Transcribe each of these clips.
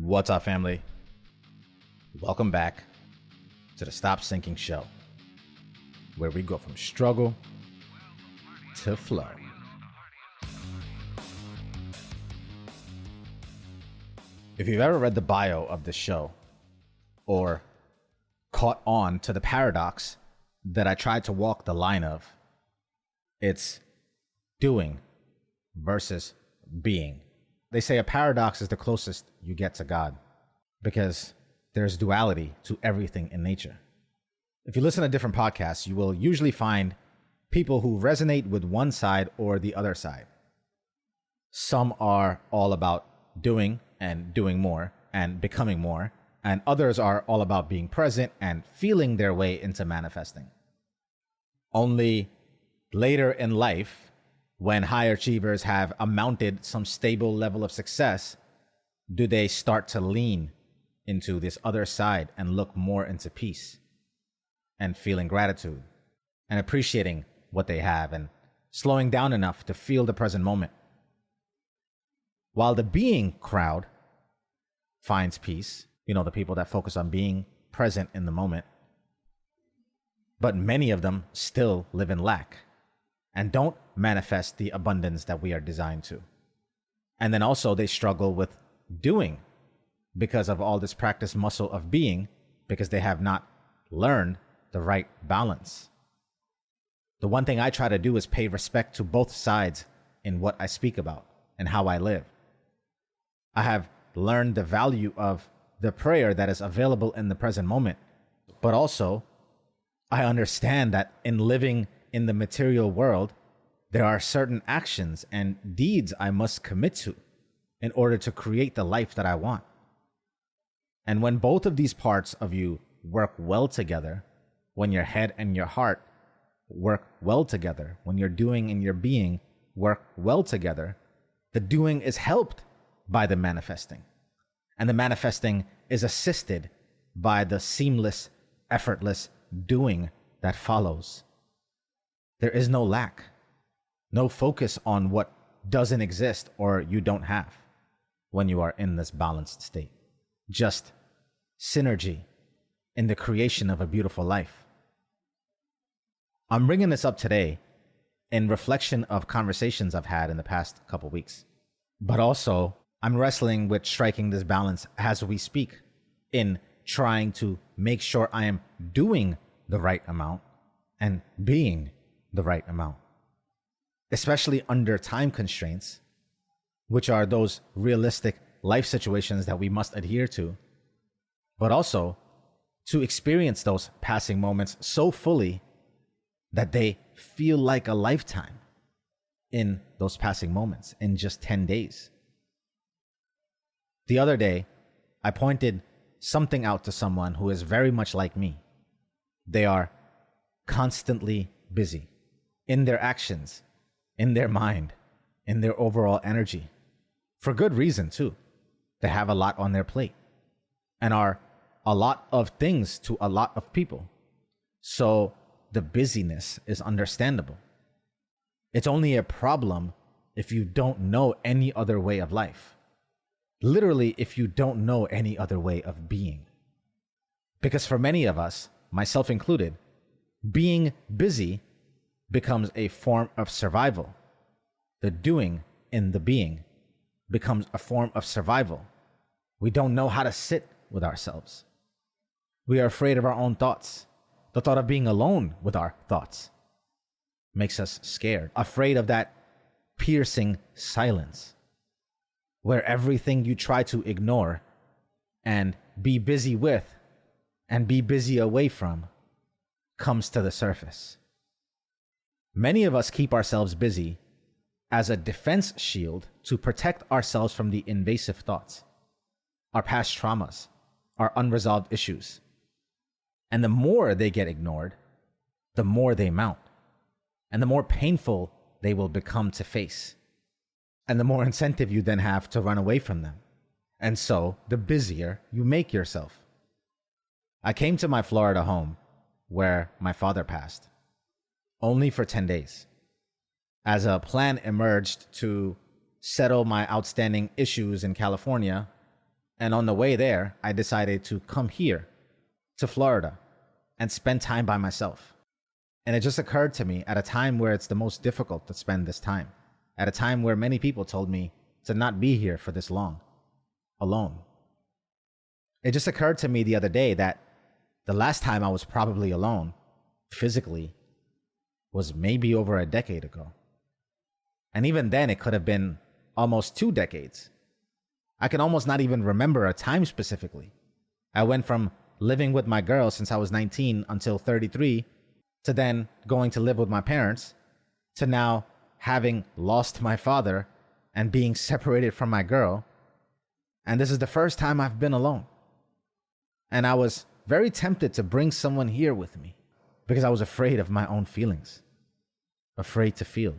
What's up, family? Welcome back to the Stop Sinking Show, where we go from struggle to flow. If you've ever read the bio of this show or caught on to the paradox that I tried to walk the line of, it's doing versus being. They say a paradox is the closest you get to God because there's duality to everything in nature. If you listen to different podcasts, you will usually find people who resonate with one side or the other side. Some are all about doing and doing more and becoming more, and others are all about being present and feeling their way into manifesting. Only later in life, when high achievers have amounted some stable level of success, do they start to lean into this other side and look more into peace and feeling gratitude and appreciating what they have and slowing down enough to feel the present moment. While the being crowd finds peace, the people that focus on being present in the moment, but many of them still live in lack and don't manifest the abundance that we are designed to. And then also they struggle with doing because of all this practice muscle of being, because they have not learned the right balance. The one thing I try to do is pay respect to both sides in what I speak about and how I live. I have learned the value of the prayer that is available in the present moment, but also I understand that in living in the material world, there are certain actions and deeds I must commit to in order to create the life that I want. And when both of these parts of you work well together, when your head and your heart work well together, when your doing and your being work well together, the doing is helped by the manifesting. And the manifesting is assisted by the seamless, effortless doing that follows. There is no lack, no focus on what doesn't exist or you don't have when you are in this balanced state. Just synergy in the creation of a beautiful life. I'm bringing this up today in reflection of conversations I've had in the past couple weeks, but also I'm wrestling with striking this balance as we speak in trying to make sure I am doing the right amount and being the right amount, especially under time constraints, which are those realistic life situations that we must adhere to, but also to experience those passing moments so fully that they feel like a lifetime in those passing moments in just 10 days. The other day, I pointed something out to someone who is very much like me. They are constantly busy in their actions, in their mind, in their overall energy. For good reason, too. They have a lot on their plate and are a lot of things to a lot of people. So the busyness is understandable. It's only a problem if you don't know any other way of life. Literally, if you don't know any other way of being. Because for many of us, myself included, being busy becomes a form of survival. The doing in the being becomes a form of survival. We don't know how to sit with ourselves. We are afraid of our own thoughts. The thought of being alone with our thoughts makes us scared, afraid of that piercing silence where everything you try to ignore and be busy with and be busy away from comes to the surface. Many of us keep ourselves busy as a defense shield to protect ourselves from the invasive thoughts, our past traumas, our unresolved issues. And the more they get ignored, the more they mount, and the more painful they will become to face, and the more incentive you then have to run away from them. And so, the busier you make yourself. I came to my Florida home where my father passed, only for 10 days, as a plan emerged to settle my outstanding issues in California And on the way there, I decided to come here to Florida and spend time by myself. And it just occurred to me at a time where it's the most difficult to spend this time, at a time where many people told me to not be here for this long, alone. It just occurred to me the other day that the last time I was probably alone, physically, was maybe over a decade ago. And even then, it could have been almost 2 decades. I can almost not even remember a time specifically. I went from living with my girl since I was 19 until 33, to then going to live with my parents, to now having lost my father and being separated from my girl. And this is the first time I've been alone. And I was very tempted to bring someone here with me because I was afraid of my own feelings, afraid to feel.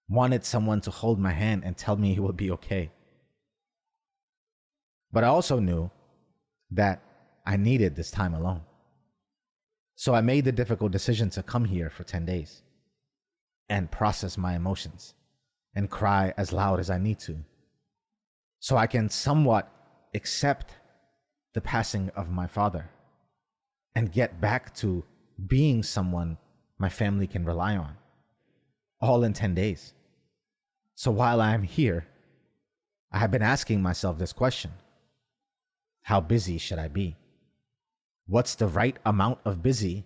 Wanted someone to hold my hand and tell me it would be okay. But I also knew that I needed this time alone. So I made the difficult decision to come here for 10 days and process my emotions and cry as loud as I need to, so I can somewhat accept the passing of my father and get back to being someone my family can rely on, all in 10 days. So while I am here, I have been asking myself this question: how busy should I be? What's the right amount of busy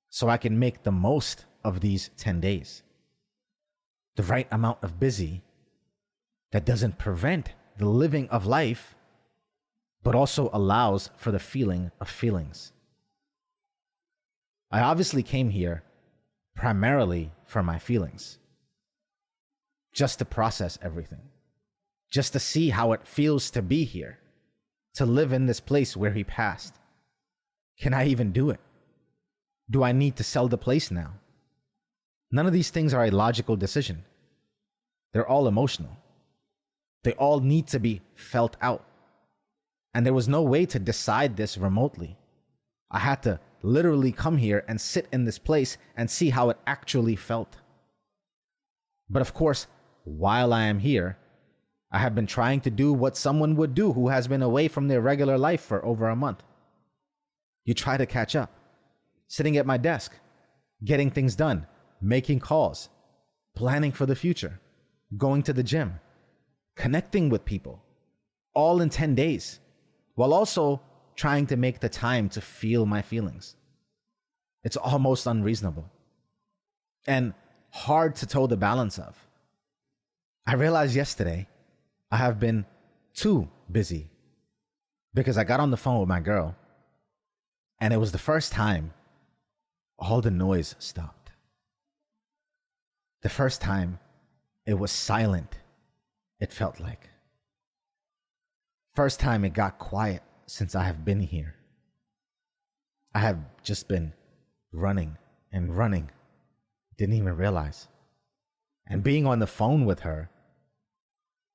so I can make the most of these 10 days? The right amount of busy that doesn't prevent the living of life, but also allows for the feeling of feelings. I obviously came here primarily for my feelings, just to process everything, just to see how it feels to be here, to live in this place where he passed. Can I even do it? Do I need to sell the place now? None of these things are a logical decision. They're all emotional. They all need to be felt out. And there was no way to decide this remotely. I had to literally come here and sit in this place and see how it actually felt. But of course, while I am here, I have been trying to do what someone would do who has been away from their regular life for over a month. You try to catch up, sitting at my desk, getting things done, making calls, planning for the future, going to the gym, connecting with people, all in 10 days, while also trying to make the time to feel my feelings. It's almost unreasonable and hard to toe the balance of. I realized yesterday I have been too busy because I got on the phone with my girl, and it was the first time all the noise stopped. The first time it was silent, it felt like. First time it got quiet since I have been here. I have just been running and running, didn't even realize. And being on the phone with her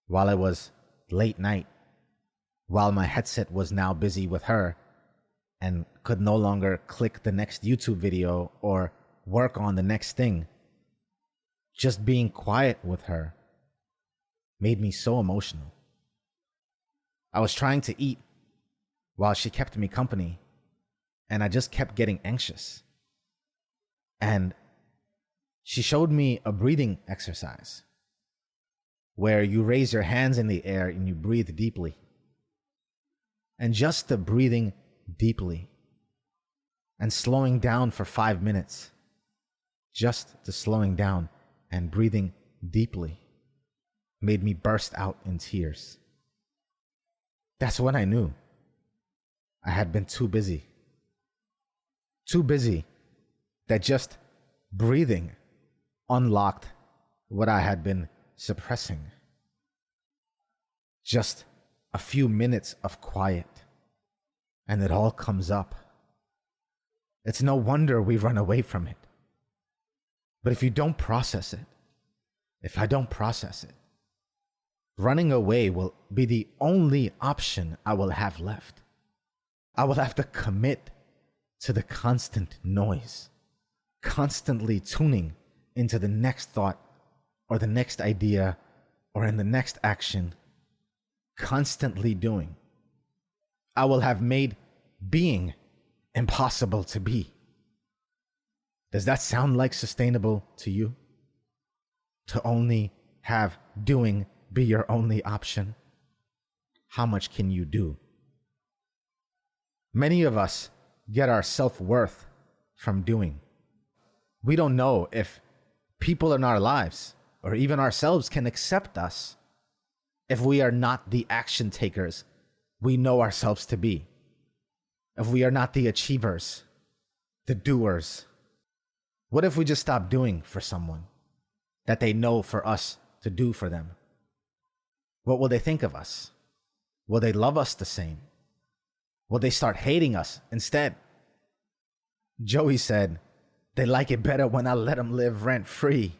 while it was late night, while my headset was now busy with her and could no longer click the next YouTube video or work on the next thing, just being quiet with her made me so emotional. I was trying to eat while she kept me company, and I just kept getting anxious. And she showed me a breathing exercise where you raise your hands in the air and you breathe deeply. And just the breathing deeply and slowing down for 5 minutes, just the slowing down and breathing deeply, made me burst out in tears. That's when I knew I had been too busy. Too busy that just breathing unlocked what I had been suppressing. Just a few minutes of quiet, and it all comes up. It's no wonder we run away from it. But if you don't process it, if I don't process it, running away will be the only option I will have left. I will have to commit to the constant noise, constantly tuning into the next thought or the next idea or in the next action, constantly doing, I will have made being impossible to be. Does that sound like sustainable to you? To only have doing be your only option? How much can you do? Many of us get our self-worth from doing. We don't know if people in our lives or even ourselves can accept us if we are not the action takers we know ourselves to be. If we are not the achievers, the doers. What if we just stop doing for someone that they know for us to do for them? What will they think of us? Will they love us the same? Will they start hating us instead? Joey said, they like it better when I let them live rent free.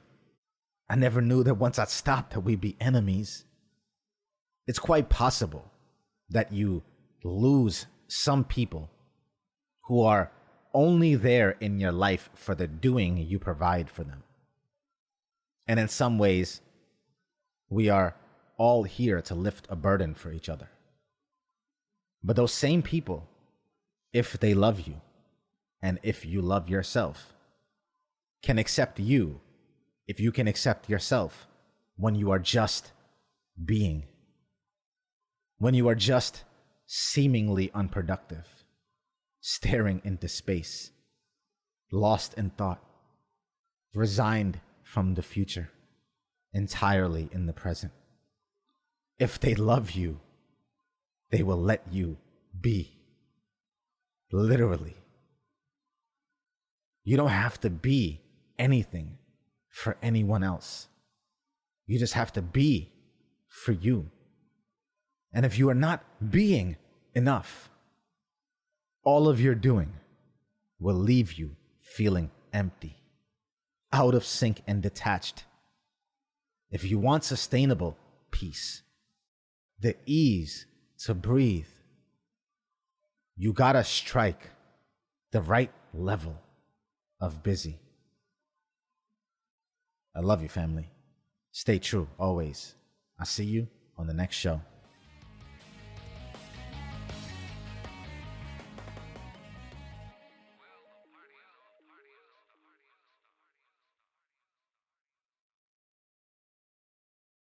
I never knew that once I stopped that we'd be enemies. It's quite possible that you lose some people who are only there in your life for the doing you provide for them. And in some ways, we are all here to lift a burden for each other. But those same people, if they love you, and if you love yourself, can accept you if you can accept yourself when you are just being. When you are just seemingly unproductive, staring into space, lost in thought, resigned from the future, entirely in the present. If they love you, they will let you be. Literally. You don't have to be anything for anyone else. You just have to be for you. And if you are not being enough, all of your doing will leave you feeling empty, out of sync and detached. If you want sustainable peace, the ease to breathe, you gotta strike the right level of busy. I love you, family. Stay true always. I'll see you on the next show.